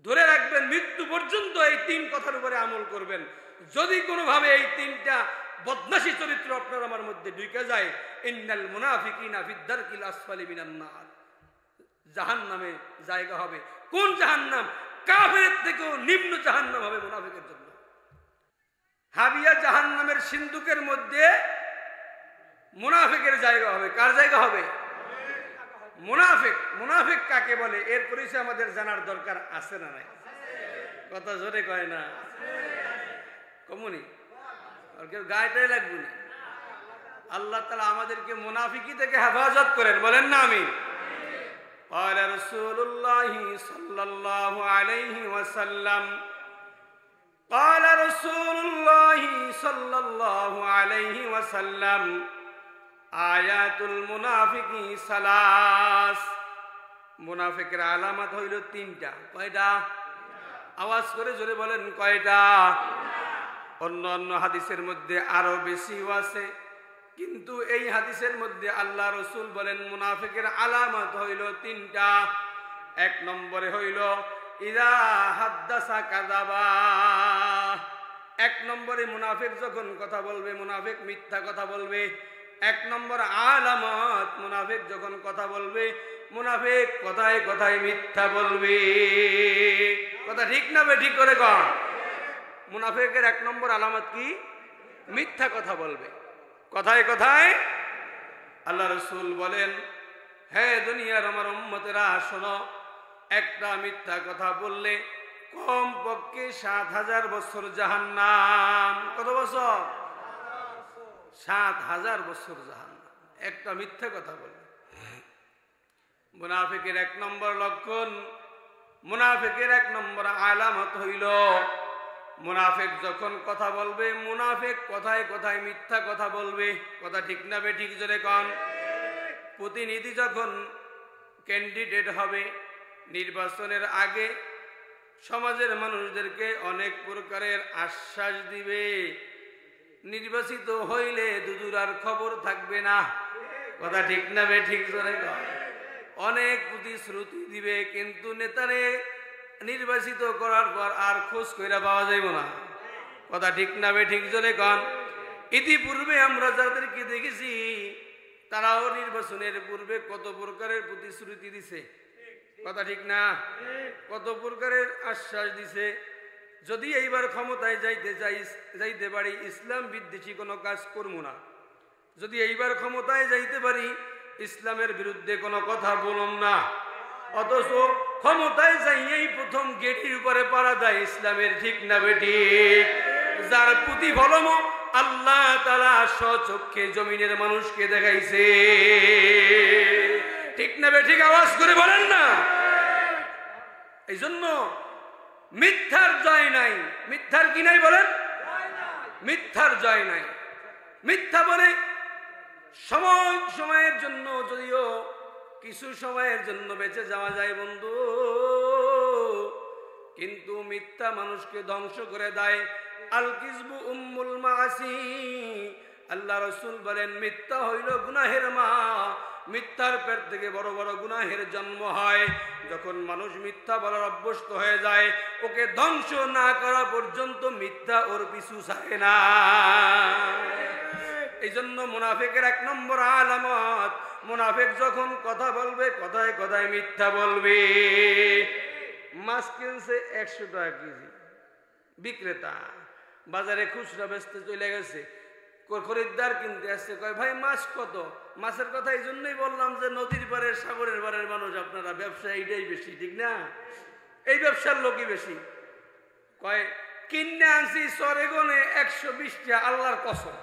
ধরে রাখবেন, মৃত্যু পর্যন্ত এই তিন কথার উপরে আমল করবেন। যদি কোনোভাবে এই তিনটা বদমাশি চরিত্র আপনার আমার মধ্যে ঢুকে যায়, ইন্নাল মুনাফিকিনা ফিদ দারকিল আসফালি মিনান নার, জাহান্নামে জায়গা হবে। কোন জাহান্নাম? কাফেরের থেকেও নিম্ন জাহান্নাম হবে মুনাফিকের জন্য। হাবিয়া জাহান্নামের সিন্ধুকের মধ্যে মুনাফিকের জায়গা হবে। কার জায়গা হবে? মুনাফিক। মুনাফিক কাকে বলে এর পরিচয় আমাদের জানার দরকার আছে না নাই? কথা জোরে কয় না কমুনি, আর কেউ গায়েটাই লাগবে না। আল্লাহ তাআলা আমাদেরকে মুনাফিকি থেকে হেফাজত করেন, বলেন না আমিন। قال رسول الله صلى الله عليه وسلم قال رسول الله صلى الله عليه وسلم آيات المنافق ثلاث। মুনাফিকের আলামত হইল তিনটা। কয়টা? আওয়াজ করে জোরে বলেন, কয়টা? অন্য অন্য হাদিসের মধ্যে আরো বেশিও আছে, কিন্তু এই হাদিসের মধ্যে আল্লাহ রসুল বলেন মুনাফিকের আলামত হইল তিনটা। এক নম্বরে হইল ইযা হাদ্দাসা কাযাবা। এক নম্বরে মুনাফিক যখন কথা বলবে, মুনাফিক মিথ্যা কথা বলবে। এক নম্বর আলামত, মুনাফিক যখন কথা বলবে, মুনাফিক কথায় কথায় মিথ্যা বলবে। কথা ঠিক না বে? ঠিক করে কর। মুনাফিকের এক নম্বর আলামত কি? মিথ্যা কথা বলবে, কথায় কথায়। আল্লাহ রসুল বলেন, হে দুনিয়ার আমার উম্মতেরা শোনো, একটা মিথ্যা কথা বললে কম পক্ষে ৭,০০০ বছর জাহান্নাম। কত বছর? ৭,০০০ বছর জাহান্নাম, একটা মিথ্যা কথা বললে। মুনাফিকের এক নম্বর লক্ষণ, মুনাফিকের এক নম্বর আলামত হইল মুনাফিক যখন কথা বলবে, মুনাফিক কথায় কথায় মিথ্যা কথা বলবে। কথা ঠিক না বে? ঠিক জোরে কন। প্রতিনিধি যখন ক্যান্ডিডেট হবে, নির্বাচনের আগে সমাজের মানুষদেরকে অনেক প্রকারের আশ্বাস দিবে, নির্বাচিত হইলে দুদুর আর খবর থাকবে না। কথা ঠিক না বে? ঠিক জোরে কন। অনেক প্রতিশ্রুতি দিবে, কিন্তু নেতারে নির্বাচিত করার পর আর খোঁজ কইরা পাওয়া যাইব না। কথা ঠিক না বে? ঠিক জোরে কন। ইতিপূর্বে আমরা যাদেরকে দেখেছি, তারাও নির্বাচনের পূর্বে কত প্রকারের প্রতিশ্রুতি দিছে। কথা ঠিক না? কত প্রকারের আশ্বাস দিছে, যদি এইবার ক্ষমতায় যাইতে পারি ইসলাম বিদ্বেষী কোনো কাজ করব না, যদি এইবার ক্ষমতায় যাইতে পারি ইসলামের বিরুদ্ধে কোনো কথা বলুন না। অথচ ক্ষমতায় যাইয়েই প্রথম গেটের উপরে পাড়া দেয় ইসলামের। ঠিক না বেটি? যার প্রতিফলন আল্লাহ তাআলা স্বচক্ষে জমিনের মানুষকে দেখাইছে। ঠিক না বেটি? আওয়াজ করে বলেন না। এই জন্য মিথ্যার জয় নাই। মিথ্যার কি নাই বলেন? মিথ্যার জয় নাই। মিথ্যা বলে সময়ের জন্য, যদিও কিছু সময়ের জন্য বেঁচে যাওয়া যায় বন্ধু, কিন্তু মিথ্যা মানুষকে ধ্বংস করে দেয়। আল কিযবু উম্মুল মাআসি। আল্লাহ রাসূল বলেন মিথ্যা হইল গুনাহের মা। মিথ্যার পেট থেকে বড় বড় গুনাহের জন্ম হয়। যখন মানুষ মিথ্যা বলার অভ্যস্ত হয়ে যায়, ওকে ধ্বংস না করা পর্যন্ত মিথ্যা ওর পিছু ছাড়ে না। এই জন্য মুনাফিকের এক নম্বর আলামত, মুনাফিক যখন কথা বলবে কথায় কথায় মিথ্যা বলবে। মাছ কিনছে ১০০ টাকা কেজি, বিক্রেতা বাজারে খুচরা বেচতে চলে গেছে, খরিদ্দার কিনতে আসছে, কয় ভাই মাছ কত? মাছের কথা এই জন্যই বললাম যে নদীর পাড়ের সাগরের পাড়ের মানুষ আপনারা, ব্যবসা এইটাই বেশি, ঠিক না? এই ব্যবসার লোকই বেশি। কয় কিনে আনছি সরেগনে ১২০ টাকা, আল্লাহর কসম।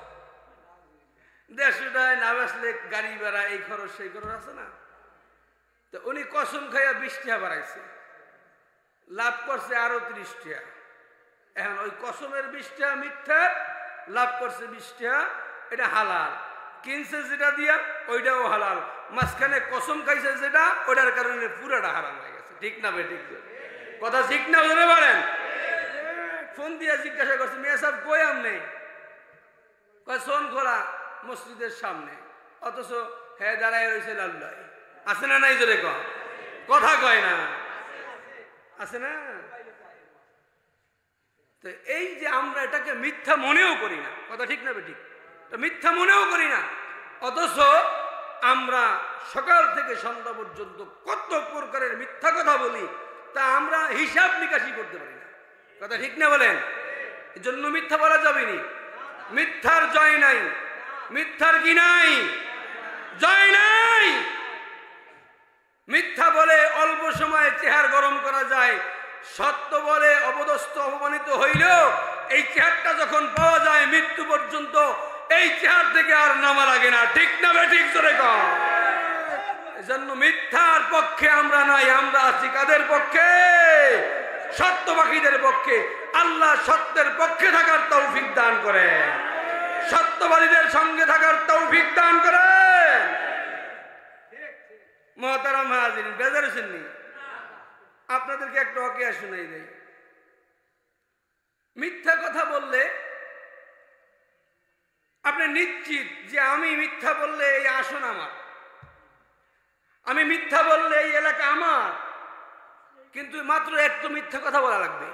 ১৫০ টাকায় না বেচলে গাড়ি ভাড়া, এই খরচ সেই খরচ আছে না। তো উনি কসম খাইয়া ২০ টাকা বাড়াইছে, লাভ করছে আরো ৩০ টাকা। এখন ওই কসমের ২০ টাকা মিথ্যা, লাভ করছে ২০ টাকা, এটা হালাল। কিনছে যেটা দিয়া ওইটাও হালাল, মাঝখানে কসম খাইছে যেটা, ওটার কারণে পুরাটা হারাম হয়ে গেছে। ঠিক না ভাই? ঠিক কথা ঠিক না? বলে বলেন। ফোন দিয়া জিজ্ঞাসা করছে, মেয়ে সাহেব কই আমনে? কয় সোন খোলা মসজিদের সামনে। অথচ হ্যাঁ দাঁড়ায় রয়েছে লাল্লাই। আছে না নাই? জোরে কথা কয় না। আছে না? তো এই যে আমরা এটাকে মিথ্যা মনেও করি না, কথা ঠিক না বেঠিক? মিথ্যা মনেও করি না, অথচ আমরা সকাল থেকে সন্ধ্যা পর্যন্ত কত প্রকারের মিথ্যা কথা বলি, তা আমরা হিসাব নিকাশি করতে পারি না, কথা ঠিক না বলেন? এই জন্য মিথ্যা বলা যাবে না। মিথ্যার জয় নাই, মিথ্যার কি নাই? জয় নাই। মিথ্যা বলে অল্প সময়ে চেহার গরম করা যায়, সত্য বলে অপদস্থ অপমানিত হইলেও এই চেহারটা যখন পাওয়া যায় মৃত্যু পর্যন্ত এই চেহার থেকে আর নামা লাগে না, ঠিক না বেঠিক? জোরে কর। এজন্য মিথ্যার পক্ষে আমরা নাই, আমরা আছি কাদের পক্ষে? সত্যবাদীদের পক্ষে। আল্লাহ সত্যের পক্ষে থাকার তৌফিক দান করে, সত্যবাদীদের সঙ্গে থাকার তৌফিক দান করে। মুহতারাম হাজিরিন, বেজার হয়েছেন নি? আপনাদেরকে একটা ওয়াকিয়া শুনাই দেই। মিথ্যা কথা বললে আপনি নিশ্চিত যে আমি মিথ্যা বললে এই আসন আমার, আমি মিথ্যা বললে এই এলাকা আমার, কিন্তু মাত্র একটু মিথ্যা কথা বলা লাগবে।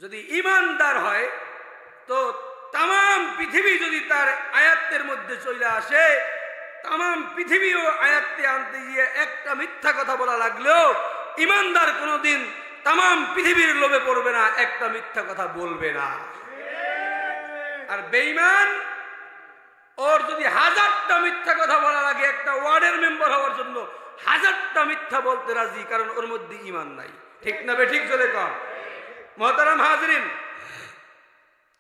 যদি ইমানদার হয় তো তাম পৃথিবী যদি তার আয়াত্তের মধ্যে চলে আসে, তাম পৃথিবীও আয়াত্তে আনতে গিয়ে একটা মিথ্যা কথা বলা লাগলেও ইমানদার কোনোদিন তাম পৃথিবীর লোভে পড়বে না, একটা মিথ্যা কথা বলবে না। আর বেঈমান ওর যদি 1000টা মিথ্যা কথা বলা লাগে একটা ওয়ার্ডের মেম্বার হওয়ার জন্য, 1000টা মিথ্যা বলতে রাজি, কারণ ওর মধ্যে ঈমান নাই, ঠিক না বেঠিক? চলে কর। মুহতারাম হাজিরিন,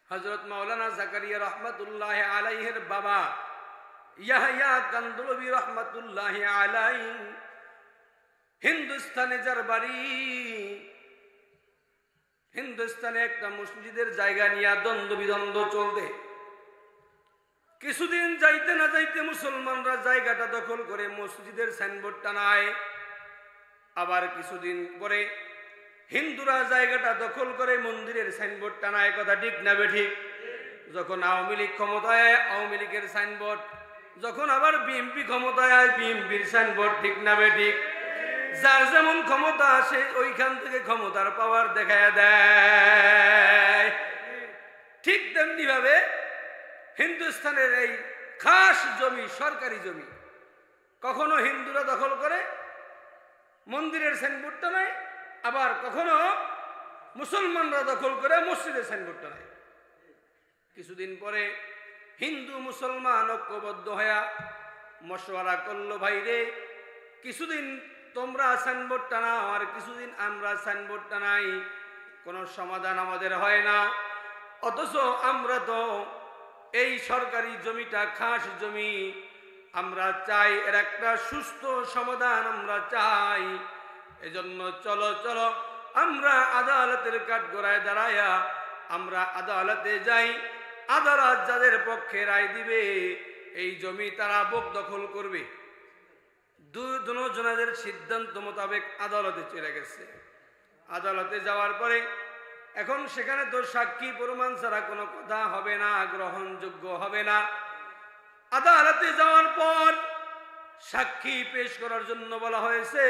হযরত মাওলানা জাকারিয়া রহমাতুল্লাহ আলাইহির বাবা ইয়াহইয়া কান্দলবি রহমাতুল্লাহ আলাইহি হিন্দুস্তানে যার বাড়ি, হিন্দুস্তানে একটা মসজিদের জায়গা নিয়ে দ্বন্দ্ব বিদ্বন্দ্ব চলতে, কিছুদিন যাইতে না যাইতে মুসলমানরা জায়গাটা দখল করে মসজিদের সাইনবোর্ড টানায়, আবার কিছুদিন পরে হিন্দুরা জায়গাটা দখল করে মন্দিরের সাইনবোর্ড টানায়, কথা ঠিক না বেঠিক? যখন আওয়ামী লীগ ক্ষমতায় আওয়ামী লীগের সাইনবোর্ড, যখন আবার বিএনপি ক্ষমতায় আয় বিএনপির সাইনবোর্ড, ঠিক না বেঠিক? যার যেমন ক্ষমতা আসে ওইখান থেকে ক্ষমতার পাওয়ার দেখায় দেয়। ঠিক তেমনি ভাবে হিন্দুস্তানের এই খাস জমি, সরকারি জমি, কখনো হিন্দুরা দখল করে মন্দিরের সাইনবোর্ডটা নাই, আবার কখনো মুসলমানরা দখল করে মসজিদের সাইনবোর্ডটা নাই। কিছুদিন পরে হিন্দু মুসলমান ঐক্যবদ্ধ হয়ে মশওয়ারা করলো, ভাইরে কিছুদিন তোমরা সাইনবোর্ড টানাও আর কিছুদিন আমরা সাইনবোর্ড টানাই, কোনো সমাধান আমাদের হয় না। অথচ আমরা তো এই সরকারি জমিটা খাস জমি, আমরা চাই এর একটা সুস্থ সমাধান আমরা চাই। এজন্য চলো চলো আমরা আদালতের কাঠগড়ায় দাঁড়ায়া আমরা আদালতে যাই, আদালত যাদের পক্ষে রায় দিবে এই জমি তারা বক দখল করবে। দুজনের সিদ্ধান্ত মোতাবেক আদালতে চলে গেছে। আদালতে যাওয়ার পরে এখন সেখানে তো সাক্ষী প্রমাণ ছাড়া কোনো কথা হবে না, গ্রহণযোগ্য হবে না। আদালতে যাওয়ার পর সাক্ষী পেশ করার জন্য বলা হয়েছে,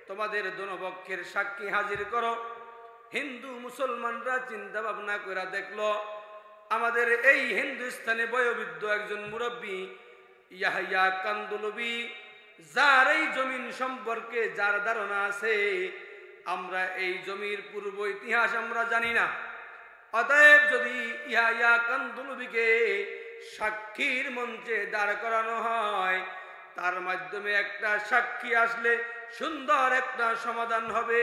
তোমাদের দোনো পক্ষের সাক্ষী হাজির করো। হিন্দু মুসলমানরা চিন্তা ভাবনা করে দেখলো আমাদের এই হিন্দুস্তানে বয়োবৃদ্ধ একজন মুরব্বী ইয়াহইয়া কান্দলবি, যার এই জমিন সম্পর্কে যার ধারণা আছে, আমরা এই জমির পূর্ব ইতিহাস আমরা জানি না। অতএব যদি ইয়াহইয়া কান্দলবিকে সাক্ষীর মঞ্চে দাঁড় করানো হয়, তার মাধ্যমে একটা সাক্ষী আসলে সুন্দর একটা সমাধান হবে,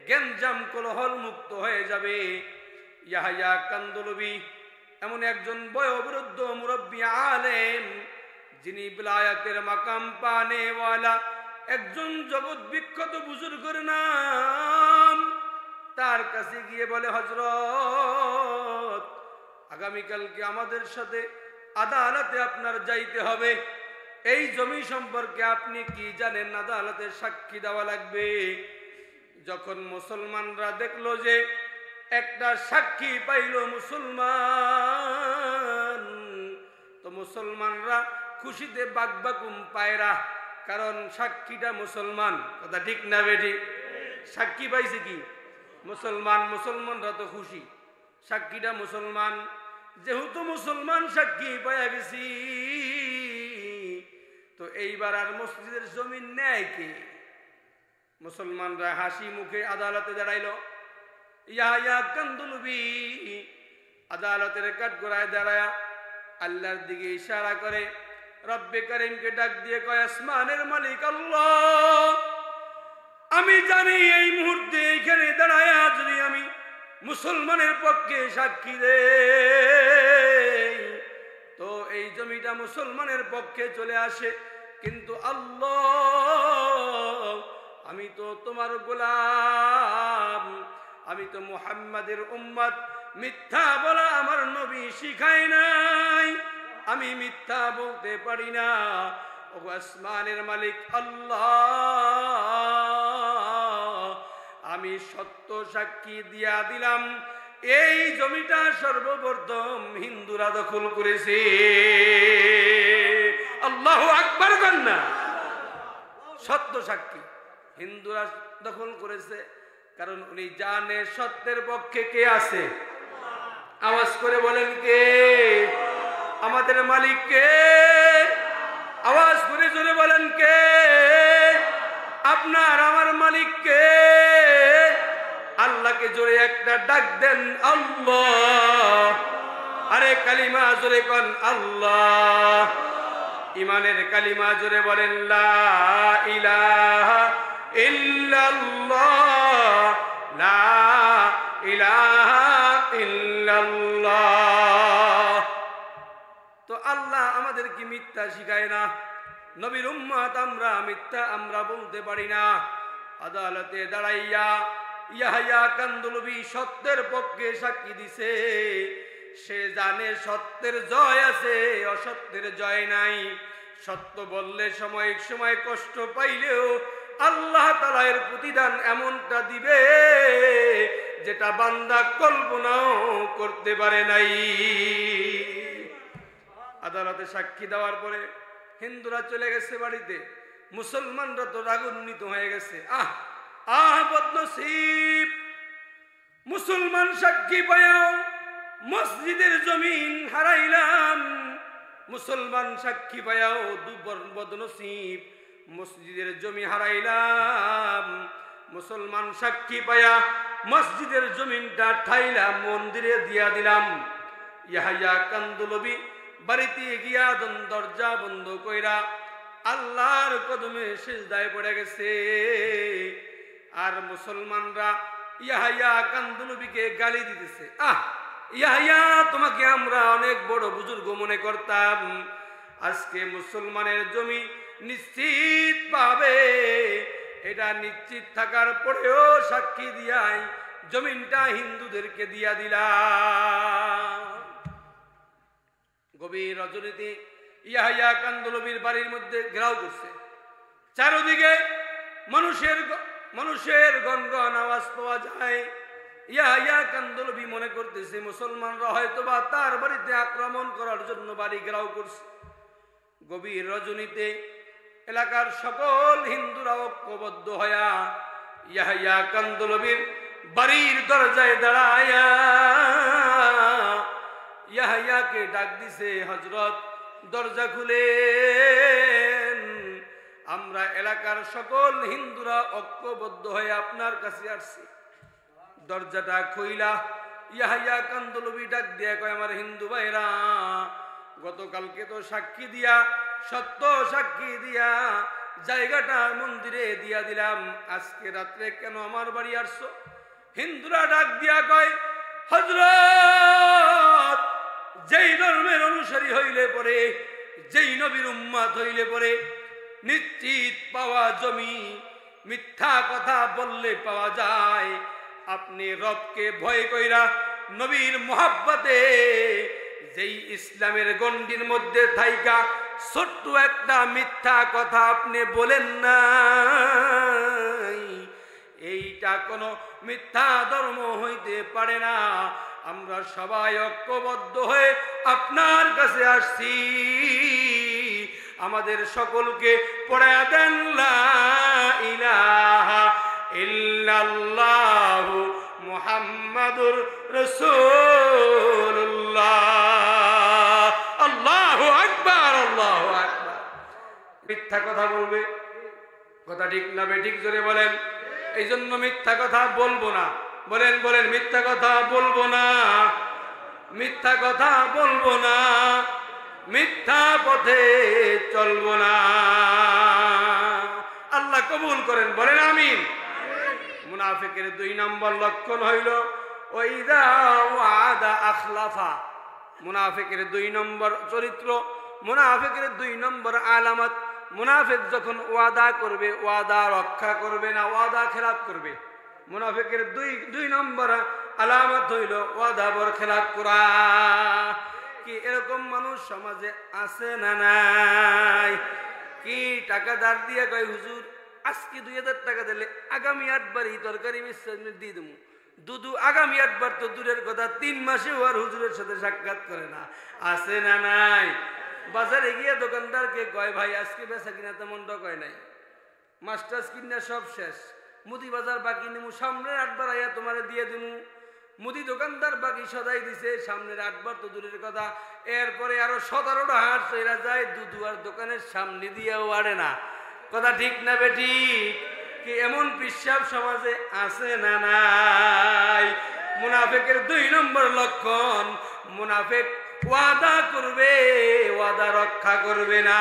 গেঞ্জাম কোলাহল মুক্ত হয়ে যাবে। ইয়াহইয়া কান্দলবি এমন একজন বয়োবৃদ্ধ মুরব্বী আলেম, যিনি বিলায়াতের মাকাম পানেওয়ালা একজন জগৎ বিখ্যাত বুজুর্গের নাম। তার কাছে গিয়ে বলে, হযরত আগামীকালকে আমাদের সাথে আদালতে আপনার যাইতে হবে, এই জমি সম্পর্কে আপনি কি জানেন? আদালতে সাক্ষী দেওয়া লাগবে। যখন মুসলমানরা দেখলো যে একটা সাক্ষী পাইল মুসলমান, তো মুসলমানরা খুশিতে বাগবাকুম পায়রা, কারণ সাক্ষীটা মুসলমান। কথা ঠিক না বেটি? সাক্ষী পাইছে কি? মুসলমান। মুসলমানরা তো খুশি, সাক্ষীটা মুসলমান। যেহেতু মুসলমান সাক্ষী পাইয়া গেছি, তো এইবার আর মসজিদের জমিন নেয় কে? মুসলমানরা হাসি মুখে আদালতে দাঁড়াইল। ইয়াহিয়া কান্দুলবি আদালতের কাঠগড়ায় দাঁড়ায়া আল্লাহর দিকে ইশারা করে, রব্বে করিমকে ডাক দিয়ে কয়, আসমানের মালিক আল্লাহ, আমি জানি এই মুহূর্তে এখানে দাঁড়ায়া যদি আমি মুসলমানের পক্ষে সাক্ষী দেই তো এই জমিটা মুসলমানের পক্ষে চলে আসে। কিন্তু আল্লাহ, আমি তো তোমার গোলাম, আমি তো মুহাম্মাদের উম্মত, মিথ্যা বলা আমার নবী শিখায় নাই, আমি মিথ্যা বলতে পারি না। ও আসমানের মালিক আল্লাহ, আমি সত্য সাক্ষী দিয়া দিলাম এই জমিটা সর্বপ্রথম হিন্দুরা দখল করেছে। আল্লাহু আকবার কন্যা। সত্য সাক্ষী হিন্দুরা দখল করেছে, কারণ উনি জানে সত্যের পক্ষে কে আছে। আওয়াজ করে বলেন কে? আমাদের মালিক কে? আওয়াজ করে জোরে বলেন কে? আপনার আমার মালিক কে? আল্লাহকে জোরে একটা ডাক দেন, আল্লাহ। আরে কালিমা জোরে কোন আল্লাহ। ইমানের কালিমা জোরে বলেন, লা ইলাহা ইল্লাল্লাহ, লা ইলাহা ইল্লাল্লাহ। তো আল্লাহ আমাদেরকে মিথ্যা শিখায় না, নবীর উম্মত আমরা মিথ্যা আমরা বলতে পারি না। আদালতে দাঁড়াইয়া ইয়াহিয়া কান্দুলবি সত্যের পক্ষে সাক্ষী দিছে। সে জানে সত্যের জয় আছে, অসত্যের জয় নাই। সত্য বললে সাময়িক সময় কষ্ট পাইলেও আল্লাহ তাআলা এর প্রতিদান এমনটা দিবে যেটা বান্দা কল্পনাও করতে পারে নাই। আদালতে সাক্ষী দেওয়ার পরে হিন্দুরা চলে গেছে বাড়িতে, মুসলমানরা তো রাগান্বিত হয়ে গেছে। বদনসিব, মুসলমান সাক্ষী পায়াও মসজিদের জমিন হারাইলাম। মুসলমান সাক্ষী পায়াও বদনসিব, মসজিদের জমি হারাইলাম। মুসলমান সাক্ষী পায়া মসজিদের জমিনটা ঠাইলাম, মন্দিরে দিয়া দিলাম। ইয়াহিয়া কান্দুলবি বাড়িতে গিয়া দরজা বন্ধ কইরা আল্লাহর কদমে সিজদায় পড়ে গেছে। আর মুসলমানরা ইয়াহিয়া কান্দুলবিকে গালি দিতেছে। ইয়াহিয়া, তোমাকে আমরা অনেক বড় বুজুর্গ মনে করতাম, আজকে মুসলমানের জমি নিশ্চিত পাবে, এটা নিশ্চিত থাকার পরেও সাক্ষী দিয়াই জমিনটা হিন্দুদেরকে দিয়া দিলাম। গভীর রজনীতে ইয়াহিয়া কান্দুলবির বাড়ির মধ্যে ঘেরাও করছে। চারদিকে মানুষের গনগন আওয়াজ পাওয়া যায়। ইয়াহিয়া কান্দুলবি মনে করতেছে মুসলমানরা হয়তোবা তার বাড়িতে আক্রমণ করার জন্য বাড়ি ঘেরাও করছে। গভীর রজনীতে এলাকার সকল হিন্দুরা ঐক্যবদ্ধ হইয়া ইয়াহিয়া কান্দুলবির বাড়ির দরজায় দাঁড়ায়া ইয়াহিয়াকে ডাক দিছে, হযরত দরজা খুলেন, আমরা এলাকার সকল হিন্দুরা ঐক্যবদ্ধ হয়ে আপনার কাছে আসছি। দরজাটা খুইলা ইয়াহিয়া কান্দুলবি ডাক দিয়া কয়, আমার হিন্দু ভাইরা, গতকালকে তো সাক্ষী দিয়া, সত্য সাক্ষী দিয়া জায়গাটা মন্দিরে দিয়া দিলাম, আজকে রাত্রে কেন আমার বাড়ি আসছো? হিন্দুরা ডাক দিয়া কয়, হযরত, যেই ধর্মের অনুসারী হইলে পরে, যেই নবীর উম্মত হইলে পরে নিশ্চিত পাওয়া জমি মিথ্যা কথা বললে পাওয়া যায়। আপনি রবকে ভয় কইরা নবীর মোহাব্বতে যেই ইসলামের গণ্ডির মধ্যে থাইকা ছোট্ট একটা মিথ্যা কথা আপনি বলেন না, এইটা কোনো মিথ্যা ধর্ম হইতে পারে না। আমরা সবাই ঐক্যবদ্ধ হয়ে আপনার কাছে আসছি, আমাদের সকলকে পড়ায়া দেন লা ইলাহা ইল্লাল্লাহু মুহাম্মাদুর রাসূলুল্লাহ। আল্লাহু আকবার, আল্লাহু আকবার। মিথ্যা কথা বলবে, কথা ঠিক না বেঠিক জোরে বলেন। এই জন্য মিথ্যা কথা বলবো না। বলেন বলেন, মিথ্যা কথা বলবো না, মিথ্যা কথা বলবো না, মিথ্যা পথে চলবো না। আল্লাহ কবুল করেন, বলেন আমিন। মুনাফিকের 2 নম্বর লক্ষণ হইল ওয়াইদা ওয়াদা আখলাফা। মুনাফিকের 2 নম্বর চরিত্র, মুনাফিকের 2 নম্বর আলামত, মুনাফিক যখন ওয়াদা করবে ওয়াদা রক্ষা করবে না, ওয়াদা খেলাফ করবে। মুনাফিকের 2 নম্বর আলামত হইল ওয়াদা বর খেলাফ করা। কি এরকম মানুষ সমাজে আছে না নাই? কি টাকা ধার দিয়ে কয় হুজুর আজকে 2000 টাকা দিলে আগামী 8 বার এই তরকারি মিশ্রণ দিয়ে দেবো। দুদু আগামী 8 বার তো দূরের কথা, 3 মাসেও আর হুজুরের সাথে সাক্ষাৎ করে না। আছে না নাই? বাজারে গিয়ে দোকানদারকে কয় ভাই আজকে বেচা কিনা তেমনটা কয় নাই, মাস্টার্স কিনা সব শেষ, মুদি বাজার বাকি নিমু, সামনের 8 বার আইয়া তোমারে দিয়ে দিমু। মুদি দোকানদার বাকি সদাই দিছে, সামনের 8 বার তো দূরের কথা, এরপরে আরো 17টা হাট চইরা যায়, দুধু আর দোকানের সামনে দিয়েও আড়ে না। কথা ঠিক না বেঠিক? কি এমন পিসাব সমাজে আছে না নাই? মুনাফিকের 2 নম্বর লক্ষণ, মুনাফিক ওয়াদা করবে ওয়াদা রক্ষা করবে না।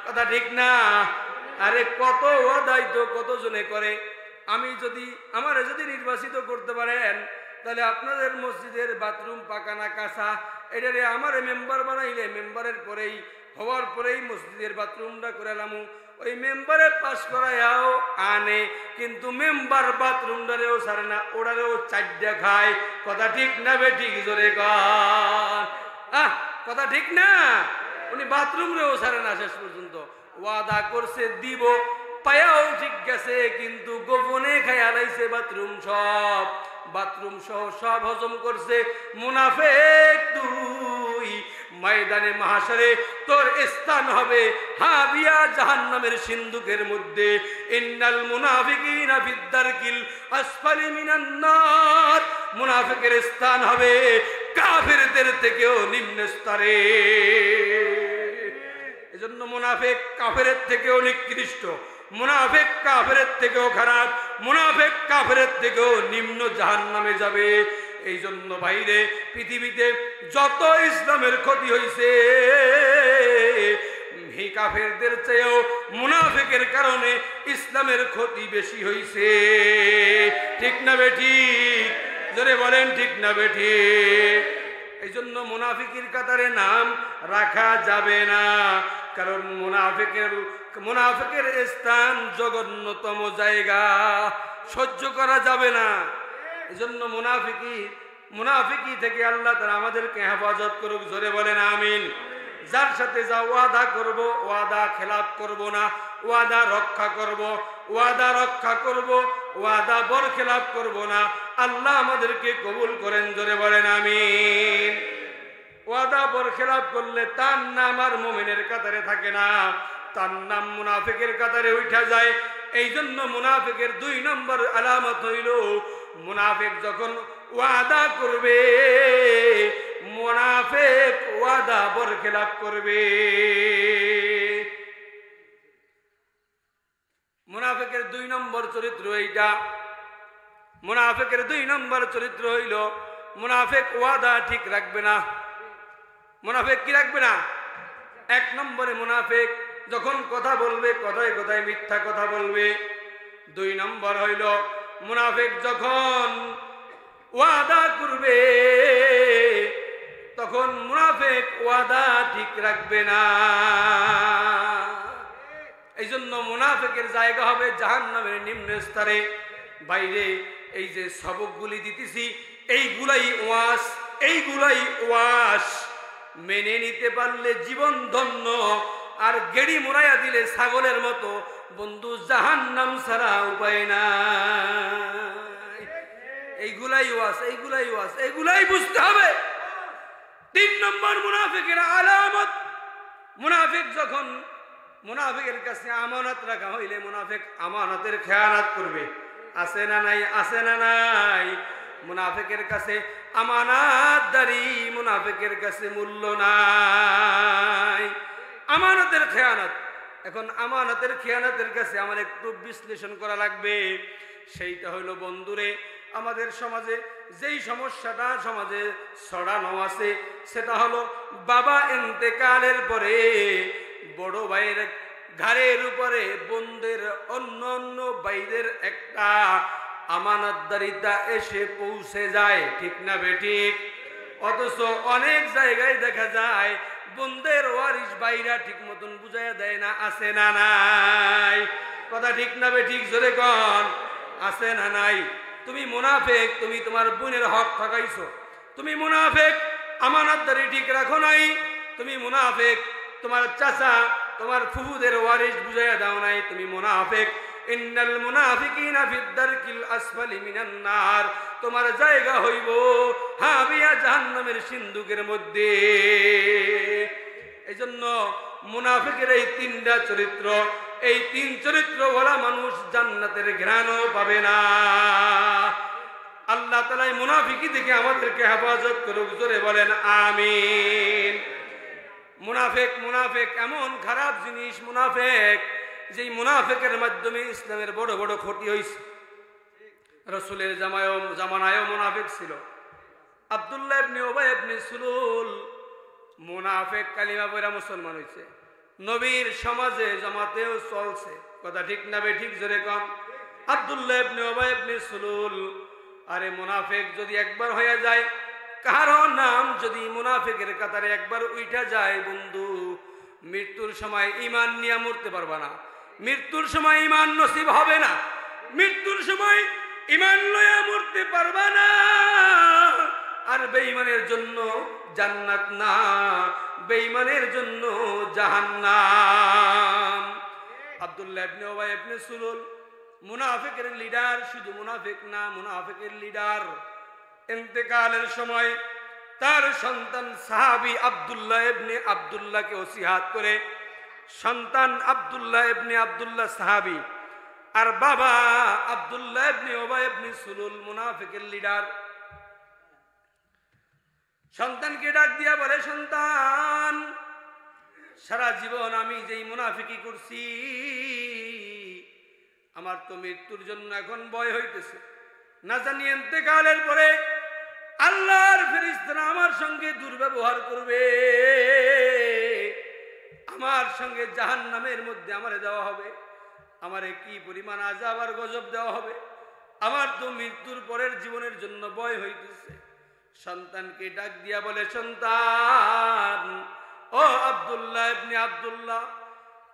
কথা ঠিক না? আরে কত ওয়াদাই তো কতজনে করে। আমারে যদি নির্বাচিত করতে পারেন তাহলে আপনাদের মসজিদের বাথরুম পাকানা কাঁচা এটারে আমার মেম্বার বানাইলে মেম্বারের পরেই হওয়ার পরেই মসজিদের বাথরুমটা করে লামু। ওই মেম্বারে পাস করাইয়াও আনে, কিন্তু মেম্বার বাথরুমটারেও ছাড়ে না, ওটারেও 4টা খায়। কথা ঠিক না বেঠিক জোরে কর? কথা ঠিক না? উনি বাথরুমরেও ছাড়ে না শেষ পর্যন্ত। ওয়াদা করছে দিব, পায়াও ঠিক গেছে, কিন্তু গোপনে খাইয়া লাইছে বাথরুম সব, বাথরুম সহ সব হজম করছে। মুনাফিক তুই ময়দানে মাহশরে তোর স্থান হবে হাবিয়া জাহান্নামের সিন্ধুকের মধ্যে। ইন্নাল মুনাফিকিনা ফিদ-দারকিল আসফালি মিনান নার। মুনাফিকের স্থান হবে কাফেরদের থেকেও নিম্ন স্তরে। এজন্য মুনাফিক কাফেরের থেকেও নিকৃষ্ট, মুনাফিক কাফেরের থেকেও খারাপ, মুনাফিক কাফেরের থেকেও নিম্ন জাহান্নামে যাবে। এই জন্য বাইরে পৃথিবীতে যত ইসলামের ক্ষতি হয়েছে এই কাফেরদের চেয়েও মুনাফিকের কারণে ইসলামের ক্ষতি বেশি হয়েছে। ঠিক না বেঠিক? জোরে বলেন ঠিক না বেঠিক? এই জন্য মুনাফিকের কাতারে নাম রাখা যাবে না, কারণ মুনাফিকের স্থান জঘন্যতম জায়গা, সহ্য করা যাবে না। এই জন্য মুনাফিকি থেকে আল্লাহ তাআলা আমাদেরকে হেফাজত করুক। জোরে বলেন আমিন। যার সাথে যা ওয়াদা করব ওয়াদা খেলাফ করব না, ওয়াদা রক্ষা করব, ওয়াদা রক্ষা করব, ওয়াদা বরখেলাপ করব না। আল্লাহ আমাদেরকে কবুল করেন। জোরে বলেন আমিন। ওয়াদা বরখেলাপ করলে তার নাম আর মুমিনের কাতারে থাকে না, তার নাম মুনাফিকের কাতারে উঠা যায়। এই জন্য মুনাফিকের 2 নম্বর আলামত হইল মুনাফিক যখন ওয়াদা করবে মুনাফিক ওয়াদা বরখেলাপ করবে। মুনাফিকের 2 নম্বর চরিত্র এইটা। মুনাফিকের 2 নম্বর চরিত্র হইল মুনাফিক ওয়াদা ঠিক রাখবে না। মুনাফিক কি রাখবে না? 1 নম্বরে মুনাফিক যখন কথা বলবে কথায় কথায় মিথ্যা কথা বলবে। 2 নম্বর হইল মুনাফিক যখন ওয়াদা করবে তখন মুনাফিক ওয়াদা ঠিক রাখবে না। এই জন্য মুনাফিকের জায়গা হবে জাহান্নামের নিম্ন স্তরে। বাইরে এই যে সবকগুলি দিতেছি এইগুলাই ওয়াস, মেনে নিতে পারলে জীবন ধন্য, আর গেড়ি মোড়াইয়া দিলে ছাগলের মতো বন্ধু জাহান্নাম ছাড়া উপায় নাই। এইগুলাই ওয়াস, এইগুলাই বুঝতে হবে। 3 নম্বর মুনাফিকের আলামত, মুনাফিক যখন মুনাফিকের কাছে আমানত রাখা হইলে মুনাফিক আমানতের খেয়ানত করবে। আছে না নাই? আছে না নাই? মুনাফিকের কাছে আমানতদারি মুনাফিকের কাছে মূল্য নাই। আমানতের খেয়ানত। এখন আমানতের খেয়ানতের কাছে আমার একটু বিশ্লেষণ করা লাগবে। সেইটা হইল বন্ধুরে, আমাদের সমাজে যেই সমস্যাটা সমাজে ছড়ানো আছে সেটা হলো বাবা ইন্তেকালের পরে বড় ভাইয়ের ঘাড়ের উপরে বোনদের অন্য অন্য ভাইদের একটা আমানতদারিতা এসে পৌঁছে যায়। ঠিক না বেঠিক? অথচ অনেক জায়গায় দেখা যায় বোনদের ওয়ারিশ ভাইরা ঠিক মতন বুঝাইয়া দেয় না। আছে না নাই? কথা ঠিক না বেঠিক? জোরে কন। আছে না নাই? তুমি মুনাফিক, তুমি তোমার বোনের হক ঠকাইছো। তুমি মুনাফিক, আমানতদারি ঠিক রাখো নাই। তুমি মুনাফিক, তোমার চাচা তোমার ফুফুদের ওয়ারিশ বুঝাইয়া দাও নাই। তুমি মুনাফিক। ইন্নাল মুনাফিকিনা ফিদ দারকিল আসফালি মিনান নার। তোমার জায়গা হইব হাবিয়া জাহান্নামের সিন্ধুকের মধ্যে। এইজন্য মুনাফিকের এই তিনটা চরিত্র, এই তিন চরিত্র ওলা মানুষ জান্নাতের ঘ্রাণও পাবে না। আল্লাহ তাআলা এই মুনাফিকি থেকে আমাদেরকে হেফাজত করুক। জোরে বলেন আমিন। মুনাফিক মুনাফিক এমন খারাপ জিনিস। মুনাফিক, যেই মুনাফিকের মাধ্যমে ইসলামের বড় বড় ক্ষতি হয়েছে। রাসূলের জামানায়ও মুনাফিক ছিল। আব্দুল্লাহ ইবনে উবাই ইবনে সুলুল মুনাফিক, কালিমা পড়া মুসলমান হয়েছে। নবীর সমাজে জামাতেও চলছে। কথা ঠিক না বেঠিক? জোরে কম। আব্দুল্লাহ ইবনে উবাই ইবনে সুলুল। আরে মুনাফিক যদি একবার হয়ে যায়, কারো নাম যদি মুনাফিকের কাতারে একবার উঠা যায়, বন্ধু মৃত্যুর সময় ঈমান নিয়ে মরতে পারবা না। মৃত্যুর সময় ঈমান নসিব হবে না। মৃত্যুর সময় ঈমান লয়া মরতে পারবা না। আর বেঈমানের জন্য জান্নাত না, বেঈমানের জন্য জাহান্নাম। আব্দুল্লাহ ইবনে উবাই ইবনে সুলুল মুনাফিকের লিডার। শুধু মুনাফিক না, মুনাফিকের লিডার। ইন্তেকালের সময় তার সন্তান সাহাবী আব্দুল্লাহ ইবনে আব্দুল্লাহকে ওসিয়াত করে। সন্তান আব্দুল্লাহ ইবনে আব্দুল্লাহ সাহাবী, আর বাবা আব্দুল্লাহ ইবনে উবাই ইবনে সুলুল মুনাফিকের লিডার। সন্তানকে ডাক দিয়া বলে, সন্তান, সারা জীবন আমি যেই মুনাফিকি করছি, আমার তো মৃত্যুর জন্য এখন ভয় হইতেছে। না জানি ইন্তেকালের পরে আল্লাহর ফেরেশতারা আমার সঙ্গে দুর্ব্যবহার করবে, আমার সঙ্গে জাহান্নামের মধ্যে আমারে দেওয়া হবে, আমারে কি পরিমাণ আযাব আর গজব দেওয়া হবে। আমার তো মৃত্যুর পরের জীবনের জন্য ভয় হইতেছে। সন্তানকে ডাক দিয়া বলে, সন্তান, ও আব্দুল্লাহ ইবনে আব্দুল্লাহ,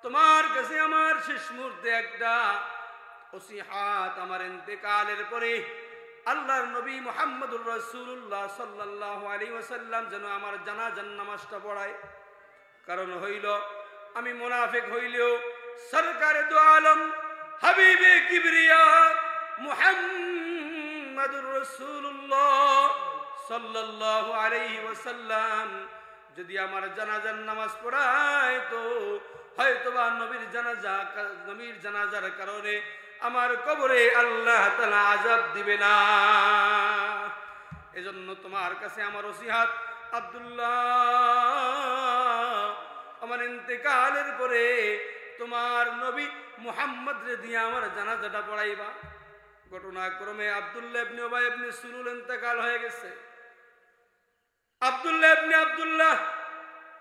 তোমার কাছে আমার শেষ মুহূর্তে একটা ওসিহাত। আমার ইন্তেকালের পরে আল্লাহর নবী মুহাম্মদুর রাসূলুল্লাহ সাল্লাল্লাহু আলাইহি ওয়াসাল্লাম যেন আমার জানাজার নামাজটা পড়ায়। কারণ হইল, আমি মুনাফিক হইলেও সরকারে দু আলম হাবিবে কিবরিয়া মুহাম্মদুর রাসূলুল্লাহ সাল্লাল্লাহু আলাইহি ওয়াসাল্লাম যদি আমার জানাজার নামাজ পড়ায়, তো হয়তোবা নবীর জানাজার কারণে আমার কবরে আল্লাহ তাআলা আযাব দিবে না। এজন্য তোমার কাছে আমার ওসিহাত, আব্দুল্লাহ, আমার ইন্তেকালের পরে তোমার নবী মুহাম্মদ রে দিয়ে আমার জানাজাটা পড়াইবা। ঘটনাক্রমে আব্দুল্লাহ ইবনে উবাই ইবনে সুলুল ইন্তেকাল হয়ে গেছে। আব্দুল্লাহ ইবনে আব্দুল্লাহ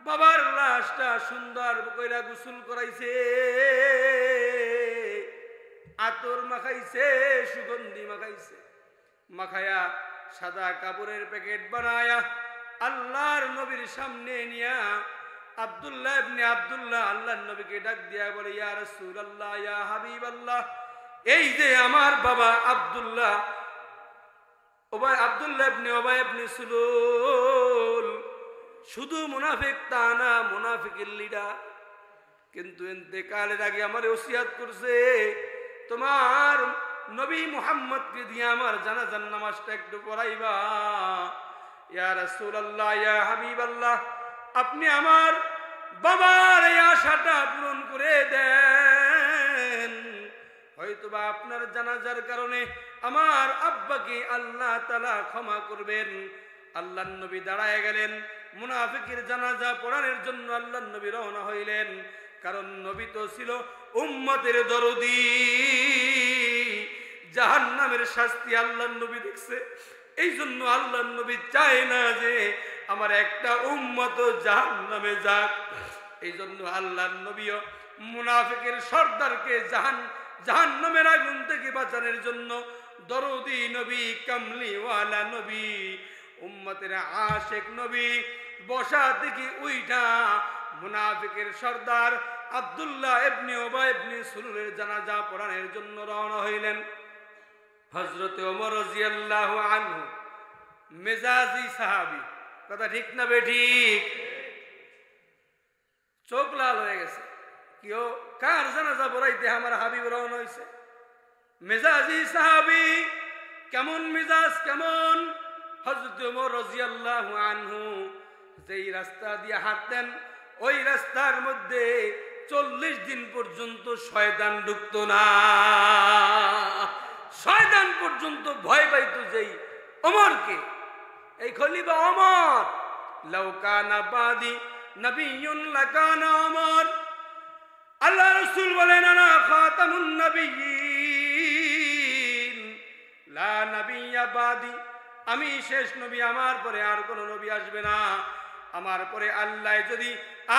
বাবার লাশটা সুন্দর কইরা গোসল করাইছে, আতর মাখাইছে, সুগন্ধি মাখাইছে। মাখায়া সাদা কাপড়ের প্যাকেট বানায়া আল্লাহর নবীর সামনে নিয়া আব্দুল্লাহ ইবনে আব্দুল্লাহ আল্লাহর নবীকে ডাক দিয়া বলে, ইয়া রাসূলুল্লাহ, ইয়া হাবিবাল্লাহ, এই যে আমার বাবা আব্দুল্লাহ ইবনে উবাই ইবনে সুলুল শুধু মুনাফিক তা না, মুনাফিকের লিডার, কিন্তু ইন্তেকালের আগে আমার ওসিয়াত করছে, তোমার নবী মুহাম্মদকে দিয়ে আমার জানাজার নামাজটা একটু পড়াইবা। ইয়া রাসূলুল্লাহ, ইয়া হাবিবাল্লাহ, আপনি আমার বাবার এই আশাটা পূরণ করে দেন। হয়তোবা আপনার জানাজার কারণে আমার আব্বাকে আল্লাহ তাআলা ক্ষমা করবেন। আল্লাহর নবী দাঁড়ায় গেলেন, মুনাফিকের জানাজা পড়ানোর জন্য আল্লাহর নবী রওনা হইলেন। কারণ নবী তো ছিল উম্মতের দরদি। জাহান্নামের শাস্তি আল্লাহর নবী দেখছে, এই জন্য আল্লাহর নবী চায় না যে আমার একটা উম্মত জাহান্নামে যাক। এই জন্য আল্লাহর নবীও মুনাফিকের সর্দারকে জাহান্নামের আগুন থেকে বাঁচানোর জন্য দরদি নবী, কামলিওয়ালা নবী, উম্মতের আশেক নবী বসা থেকে উইঠা মুনাফিকের সর্দার আব্দুল্লাহ ইবনে উবাই ইবনে সুলুলের জানাজা পড়ানোর জন্য রওনা হইলেন। হযরত ওমর রাদিয়াল্লাহু আনহু মেজাজি সাহাবী, কথা ঠিক না বেঠিক? চোখ লাল হয়ে গেছে, কেউ কার জানাজা পড়াইতে আমার হাবিব রওনা হইছে। মেজাজি সাহাবী, কেমন মেজাজ কেমন? হযরত ওমর রাদিয়াল্লাহু আনহু যেই রাস্তা দিয়ে হাঁটতেন ওই রাস্তার মধ্যে 40 দিন পর্যন্ত শয়তান ঢুকতো না। শয়তান পর্যন্ত ভয় পাইতো যেই ওমরকে, এই খলিফা ওমর। লাউ কানা বাদি নবিয়্যুন লাকানা ওমর। আল্লাহ রাসূল বলেন, আনা খাতামুন নবিয়্যিন লা নবিয়্যা বাদি। আমি শেষ নবী, আমার পরে আর কোন নবী আসবে না। আমার পরে আল্লাহ যদি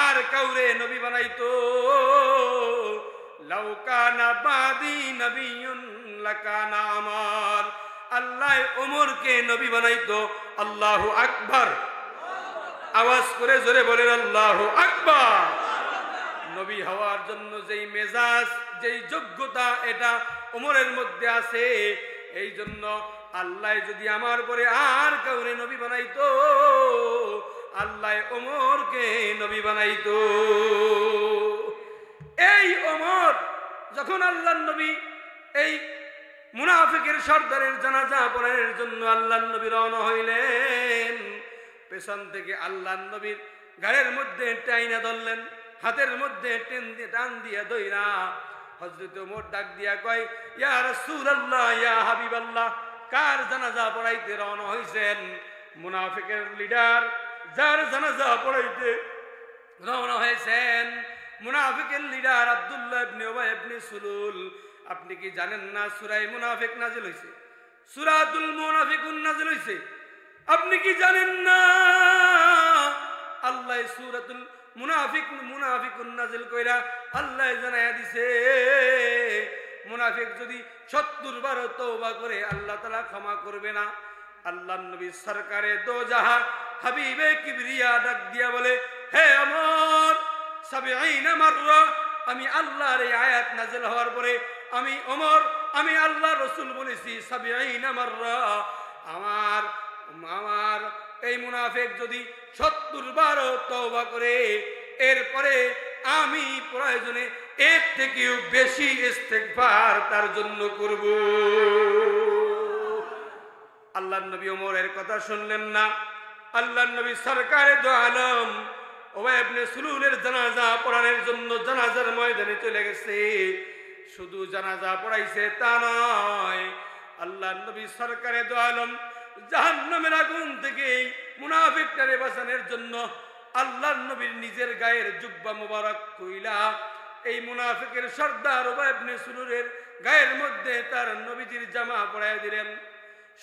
আর কাউরে নবী বানাইতো, লাউ কানা বাদি নবিয়্যুন লাকানা ওমর। আল্লাহ ওমরকে নবী বানাইতো। আল্লাহু আকবার। আওয়াজ করে জোরে বলেন আল্লাহু আকবার। নবী হওয়ার জন্য যেই মেজাজ, যেই যোগ্যতা, এটা ওমরের মধ্যে আছে। এই জন্য আল্লাহ যদি আমার পরে আর কাউরে নবী বানাইতো, আল্লাহ ওমরকে নবী বানাইতো। এই ওমর যখন আল্লাহর নবী এই মুনাফিকের সর্দারের জানাজা পড়ানোর জন্য আল্লাহর নবী রওনা হইলেন, পেছন থেকে আল্লাহর নবীর গায়ের মধ্যে টাইনা ধরলেন, হাতের মধ্যে টান দিয়া দইরা হযরত ওমর ডাক দিয়া কয়, ইয়া রাসূলুল্লাহ, ইয়া হাবিবাল্লাহ, কার জানাজা পড়াইতে রওনা হইছেন? মুনাফিকের লিডার যার জানাজা পড়াইতে রওনা হয়েছেন, মুনাফিকের লিডার আব্দুল্লাহ ইবনে উবাই ইবনে সুলুল। আপনি কি জানেন না সূরা মুনাফিক নাযিল হইছে? সূরাতুল মুনাফিকুন নাযিল হইছে। আপনি কি জানেন না আল্লাহ সূরাতুল মুনাফিকুন নাযিল কইরা আল্লাহ জানায়া দিছে, মুনাফিক যদি 70 বার তওবা করে আল্লাহ তাআলা ক্ষমা করবে না। আল্লাহর নবী সরকারে দো জাহান হাবিবে কিবরিয়া ডাক দিয়া বলে, হে ওমর, 70 মাররা আমি আল্লাহর এই আয়াত নাযিল হওয়ার পরে আমি ওমর, আমি আল্লাহর রাসূল বলেছি 70 মাররা, আমার এই মুনাফিক যদি 70 বার তওবা করে, এরপরে আমি প্রয়োজনে এর থেকেও বেশি ইস্তেগফার তার জন্য করব। আল্লাহর নবী ওমরের কথা শুনলেন না। আল্লাহর নবী সরকারে দো আলম উবাই ইবনে সুলুলের জানাজা পড়ানোর জন্য জানাজার ময়দানে চলে গেছে। শুধু জানাজা পড়াইছে তা নয়, আল্লাহর নবী সরকারে দো আলম জাহান্নামের আগুন থেকে মুনাফিকটারে বাঁচানোর জন্য আল্লাহর নবীর নিজের গায়ের জুব্বা মুবারক কইলা এই মুনাফিকের সর্দার উবাই ইবনে সুলুলের গায়ের মধ্যে তার নবীজির জামা পরাইয়া দিলেন।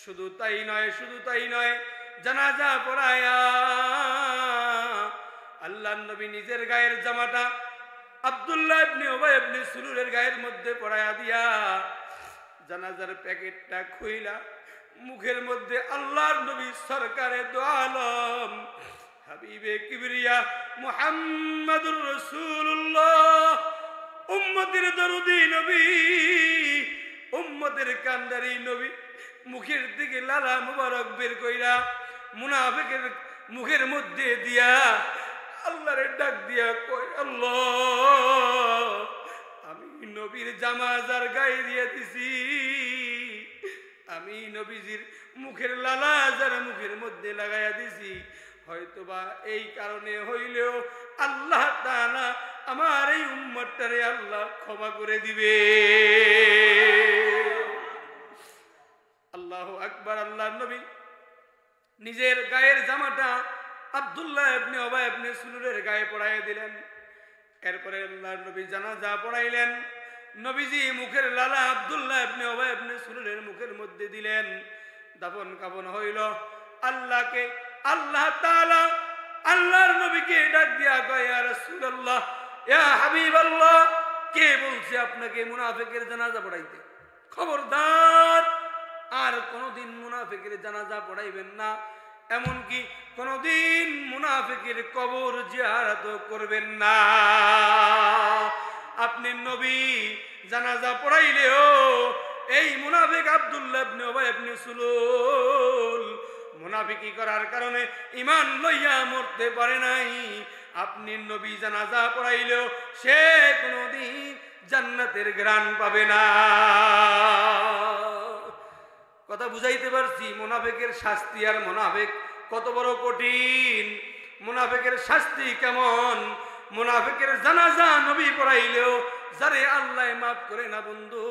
শুধু তাই নয়, জানাজা পড়ায়া আল্লাহর নবী নিজের গায়ের জামাটা আব্দুল্লাহ ইবনে উবাই ইবনে সুলুলের গায়ের মধ্যে পরাইয়া দিয়া জানাজার প্যাকেটটা খুইলা মুখের মধ্যে আল্লাহর নবী সরকারে দো আলম হাবিবে কিবরিয়া মুহাম্মাদুর রাসূলুল্লাহ, উম্মতের দরদি নবী, উম্মতের কান্দারি নবী, মুখের দিকে লালা মুবারক বের কইরা মুনাফিকের মুখের মধ্যে দিয়া আল্লাহরে ডাক দিয়া কই, আল্লাহ, আমি নবীর জামাজার গায়ে দিয়ে দিছি, আমি নবীজির মুখের লালা যার মুখের মধ্যে লাগাইয়া দিছি, হয়তোবা এই কারণে হইলেও আল্লাহ তাআলা আমার এই উম্মতটারে আল্লাহ ক্ষমা করে দিবে। আল্লাহু আকবার। আল্লাহর নবী নিজের গায়ের জামাটা আব্দুল্লাহ ইবনে উবাই ইবনে সুলুলের গায়ে পরাইয়া দিলেন। এরপরে আল্লাহর নবী জানাজা পড়াইলেন। নবীজি মুখের লালা আব্দুল্লাহ ইবনে উবাই ইবনে সুলুলের মুখের মধ্যে দিলেন। দাফন কাফন হইল। আল্লাহ তাআলা আল্লাহর নবীকে ডাক দিয়া কয়, ইয়া রাসূলুল্লাহ, ইয়া হাবিবাল্লাহ, কে বলছে আপনাকে মুনাফিকের জানাজা পড়াইতে? খবরদার আর কোনদিন মুনাফিকের জানাজা পড়াইবেন না, এমনকি কোনদিন মুনাফিকের কবর জিয়ারত করবেন না। আপনি নবী জানাজা পড়াইলেও এই মুনাফিক আব্দুল্লাহ ইবনে উবাই ইবনে সুলুল মুনাফিকি করার কারণে ঈমান লইয়া মরতে পারে নাই। আপনি নবী জানাজা পড়াইলেও সে কোনদিন জান্নাতের ঘ্রাণ পাবে না। কথা বুঝাইতে পারছি? মুনাফিকের শাস্তি আর মুনাফিক কত বড় কঠিন, মুনাফিকের শাস্তি কেমন। মুনাফিকের জানাজা নবী পড়াইলেও যারে আল্লাহ মাফ করে না বন্ধু।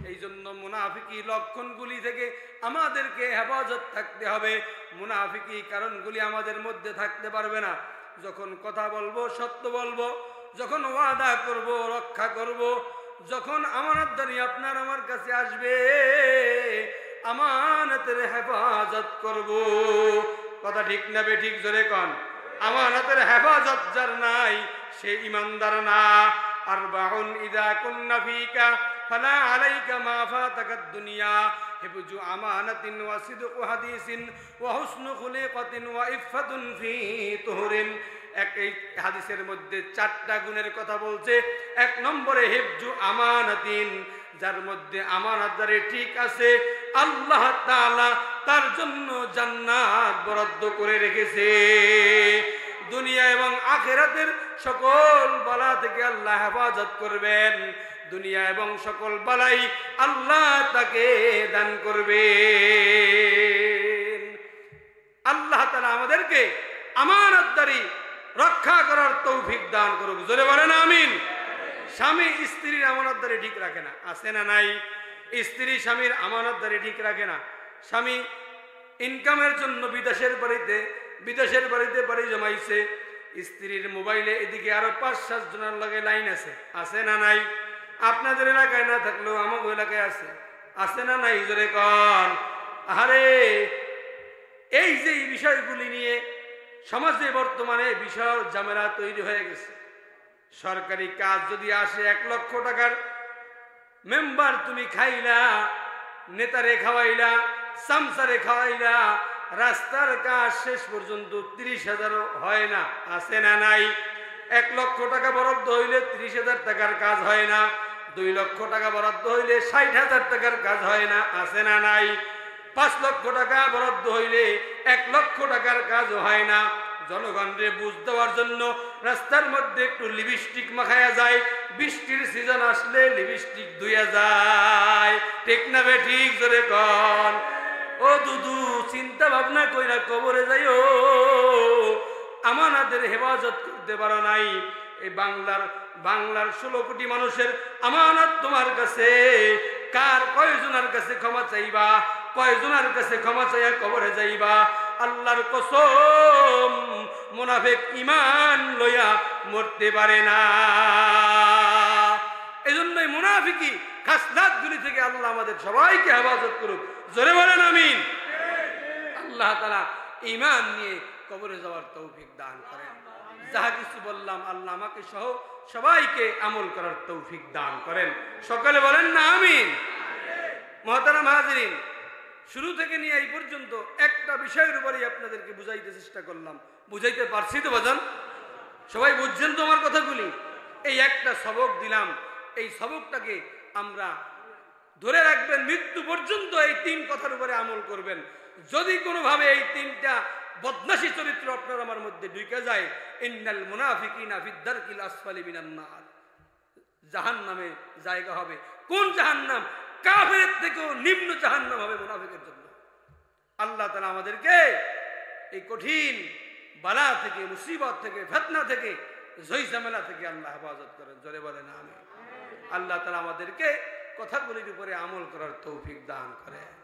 এই জন্য মুনাফিকি লক্ষণগুলি থেকে আমাদেরকে হেফাজত থাকতে হবে। মুনাফিকি কারণগুলি আমাদের মধ্যে থাকতে পারবে না। যখন কথা বলবো সত্য বলবো, যখন ওয়াদা করব রক্ষা করব, যখন আমানতদারি আপনার আমার কাছে আসবে আমানতের হেফাজত করব। কথা ঠিক না বে ঠিক? জোরে কন। আমানতের হেফাজত যার নাই সে ইমানদার না। আরবাউন ইযা কুন্না ফিকা ফালা আলাইকা মা ফাতাকাদ দুনিয়া হিফজু আমানাতিন ওয়া সিদকু হাদিসিন ওয়া হুসনু খুলিকাতিন ওয়া ইফফাতুন ফি তুহরিন। এই হাদিসের মধ্যে 4টা গুণের কথা বলছে। 1 নম্বরে হিফজু আমানাতিন, যার মধ্যে আমানতদারি ঠিক আছে আল্লাহ তাআলা তার জন্য জান্নাত বরাদ্দ করে রেখেছে। দুনিয়া এবং আখিরাতের সকল বালা থেকে আল্লাহ হেফাজত করবেন। দুনিয়া এবং সকল বালাই আল্লাহ তাকে দান করবেন। আল্লাহ তাআলা আমাদেরকে আমানতদারি রক্ষা করার তৌফিক দান করুক। জোরে বলেন আমিন। স্বামী স্ত্রীর আমানতদারি ঠিক রাখে না, আছে না নাই? স্ত্রী স্বামীর আমানতদারি ঠিক রাখে না। স্বামী ইনকামের জন্য বিদেশের বাড়িতে বাড়ি জমাইছে। স্ত্রীর মোবাইলে এদিকে আরো 5-7 জনের লগে লাইন আছে, আছে না নাই? আপনাদের এলাকায় না থাকলেও আমাদের এলাকায় আছে, আছে না নাই? জোরে কন। আরে এই যে বিষয়গুলি নিয়ে সমাজে বর্তমানে বিশাল ঝামেলা তৈরি হয়ে গেছে। সরকারি কাজ যদি আসে 1 লক্ষ টাকার মেম্বার তুমি খাইলা, নেতারে খাওয়াইলা, সামসারে খাওয়াইলা, রাস্তার কাজ শেষ পর্যন্ত 30,000 হয় না, আছে না নাই? 1 লক্ষ টাকা বরাদ্দ হইলে 30,000 টাকার কাজ হয় না। 2 লক্ষ টাকা বরাদ্দ হইলে 60,000 টাকার কাজ হয় না, আছে না নাই? 5 লক্ষ টাকা বরাদ্দ হইলে 1 লক্ষ টাকার কাজ হয় না। জনগণকে বুঝ দেওয়ার জন্য রাস্তার মধ্যে একটু লিপস্টিক মাখায়া যায়, বৃষ্টির সিজন আসলে লিপস্টিক ধুইয়া যায়, ঠিক না বে ঠিক? জোরে কন। ও দুদু, চিন্তা ভাবনা কইরা কবরে যাইও, আমানাদের হেফাজত করতে পারো নাই। এই বাংলার 16 কোটি মানুষের আমানত তোমার কাছে। কয়জনের কাছে ক্ষমা চাইবা? কয়জনের কাছে ক্ষমা চাইয়া কবরে যাইবা? আল্লাহর কসম, মুনাফিক ঈমান লইয়া মরতে পারে না। এজন্যই মুনাফিকি খাসলাতগুলি থেকে আল্লাহ আমাদের সবাইকে হেফাজত করুক। জোরে বলেন আমিন। আল্লাহ তাআলা ঈমান নিয়ে কবরে যাওয়ার তৌফিক দান করেন। যাহা কিছু বললাম আল্লাহ আমাকে সহ সবাইকে আমল করার তৌফিক দান করেন। সকলে বলেন না আমিন। মুহতারাম হাজিরিন, শুরু থেকে নিয়ে এই পর্যন্ত একটা বিষয়ের উপরেই আপনাদেরকে বুঝাইতে চেষ্টা করলাম। বুঝাইতে পারছি তো বাজান? সবাই বুঝছেন তো আমার কথাগুলি? এই একটা সবক দিলাম, এই সবকটাকে আমরা ধরে রাখবেন মৃত্যু পর্যন্ত। এই 3 কথার উপরে আমল করবেন। যদি কোনোভাবে এই 3টা বদমাশি চরিত্র আপনার আমার মধ্যে ঢুকে যায়, ইন্নাল মুনাফিকিনা ফিদ দারকিল আসফালি মিনান নার, জাহান্নামে জায়গা হবে। কোন জাহান্নাম? কাফেরের থেকেও নিম্ন জাহান্নাম হবে মুনাফিকের জন্য। আল্লাহ তাআলা আমাদেরকে এই কঠিন বালা থেকে, মুসিবত থেকে, ফিতনা থেকে, জয় ঝামেলা থেকে আল্লাহ হেফাজত করেন। জোরে বলেন আমিন। আল্লাহ তাআলা আমাদেরকে কথাগুলির উপরে আমল করার তৌফিক দান করে।